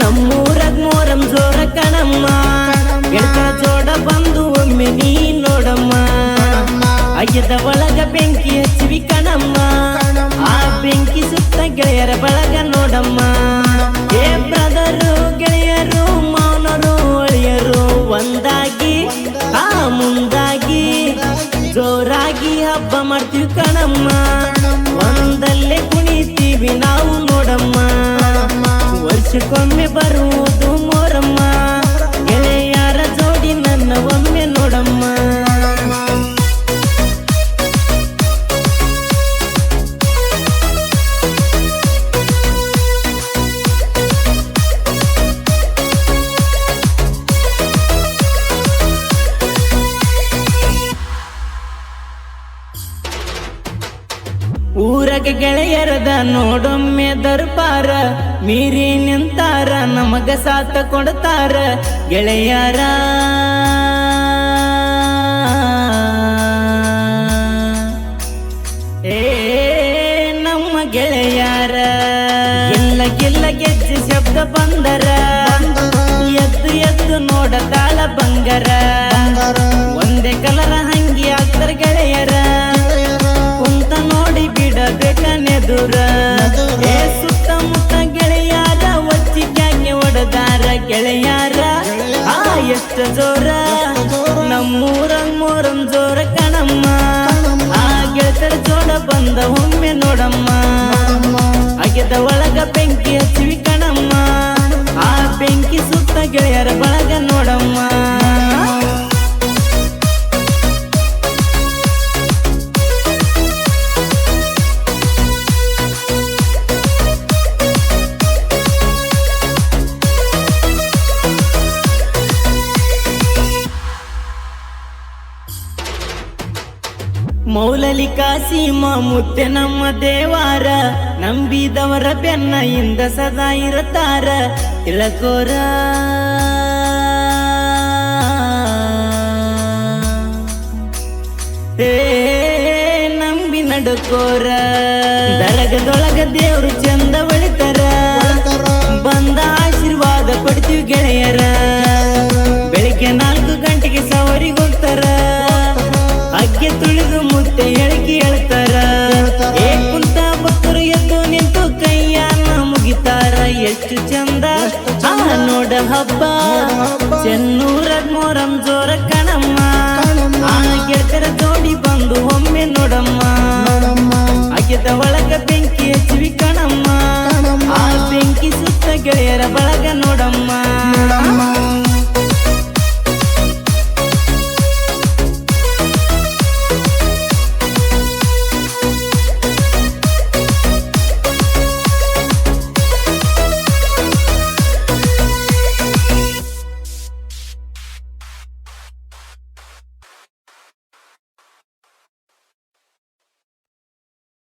ನಮ್ಮೂರಾಗ ಮೋರಂ ಜೋರ ಕಣಮ್ಮ ಗೆಳತರ ಜೋಡ ಬಂದು ಒಮ್ಮೆ ನೀ ನೋಡಮ್ಮ ಅಯ್ಯದ ಒಳಗ ಬೆಂಕಿ ಹಚ್ಚಿವಿ ಕಣಮ್ಮ ಆ ಬೆಂಕಿ ಸುತ್ತ ಗೆಳೆಯರ ಬಳಗ ನೋಡಮ್ಮ ಏ ಬ್ರದರು ಗೆಳೆಯರು ಮೌನರು ಅಳಿಯರು ಒಂದಾಗಿ ಆ ಮುಂದಾಗಿ ಜೋರಾಗಿ ಹಬ್ಬ ಮಾಡ್ತೀವಿ ಕಣಮ್ಮ ಒಂದಲ್ಲೇ ಕುಣಿತೀವಿ ನಾವು ನೋಡಮ್ಮ ವರ್ಷಕ್ಕೊಮ್ಮೆ ಬರುವುದು ಮೋರಮ್ಮ ಗೆಳೆಯರ ಜೋಡಿ ನನ್ನ ಒಮ್ಮೆ ನೋಡಮ್ಮ ಊರಗ ಗೆಳೆಯರದ ನೋಡೊಮ್ಮೆ ದರ್ಬಾರ ಮೀರಿ ನಿಂತಾರ ನಮಗ ಸಾಥ ಕೊಡ್ತಾರ ಗೆಳೆಯರ ಏ ನಮ್ಮ ಗೆಳೆಯರ ಎಲ್ಲ ಗೆಲ್ಲ ಗೆಜ್ಜೆ ಶಬ್ದ ಬಂದರ ಎದ್ದು ಎದ್ದು ನೋಡ ತಾಳ ಬಂಗರ ಒಂದೇ ಕಲರ ಹಂಗಿ ಆಗ್ತಾರ ಗೆಳೆಯರ ಕುಂತ ನೋಡಿ ಬಿಡಬೇಕನೆದುರ ಏ ಸುತ್ತಮುತ್ತ ಗೆಳೆಯಾರ ಒಚ್ಚಿಕ್ಯಾಗೆ ಒಡದಾರ ಗೆಳೆಯಾರ ಆ ಎಷ್ಟ ಜೋರ ನಮ್ಮೂರಂಗ್ ಮೋರಂ ಜೋರ ಕಣಮ್ಮ ಆ ಗೆಳತರ ಜೋಡ ಬಂದ ಒಮ್ಮೆ ನೋಡಮ್ಮ ಅಗೆದ ಒಳಗ ಬೆಂಕಿ ಹಚ್ಚಿವಿ ಕಣಮ್ಮ ಆ ಬೆಂಕಿ ಸುತ್ತ ಗೆಳೆಯರ ಬಳಗ ನೋಡಮ್ಮ ಮೌಲಲಿ ಕಾಸೀಮ ಮುತ್ತೆ ನಮ್ಮ ದೇವಾರ ನಂಬಿದವರ ಬೆನ್ನ ಇಂದ ಸದಾ ಇರತಾರ ತಿಳಕೋರ ಏ ನಂಬಿ ನಡುಕೋರ ದರಗದೊಳಗ ದೇವ್ರು ಚಂದ ಒಳಿತಾರ ಬಂದ ಆಶೀರ್ವಾದ ಕೊಡ್ತೀವಿ ಗೆಳೆಯರ ಬೆಳಿಗ್ಗೆ 4 ಗಂಟೆಗೆ ಸವರಿಗೆ ಹೋಗ್ತಾರ ಅಗ್ಗೆ ತುಳಿದು ಮುತ್ತೆ ಎಳಕಿ ಹೇಳ್ತಾರ ಏ ಕುಂತ ಭಕ್ತರು ಎದ್ದು ನಿಂತು ಕೈಯನ್ನ ಮುಗಿತಾರ ಎಷ್ಟು ಚಂದ ಆ ನೋಡ ಹಬ್ಬ ಚೆನ್ನೂರದ್ ಮೋರಂ ಜೋರ ಕಣಮ್ಮ ಆ ಗೆಳತರ ಜೋಡಿ ಬಂದು ಒಮ್ಮೆ ನೋಡಮ್ಮ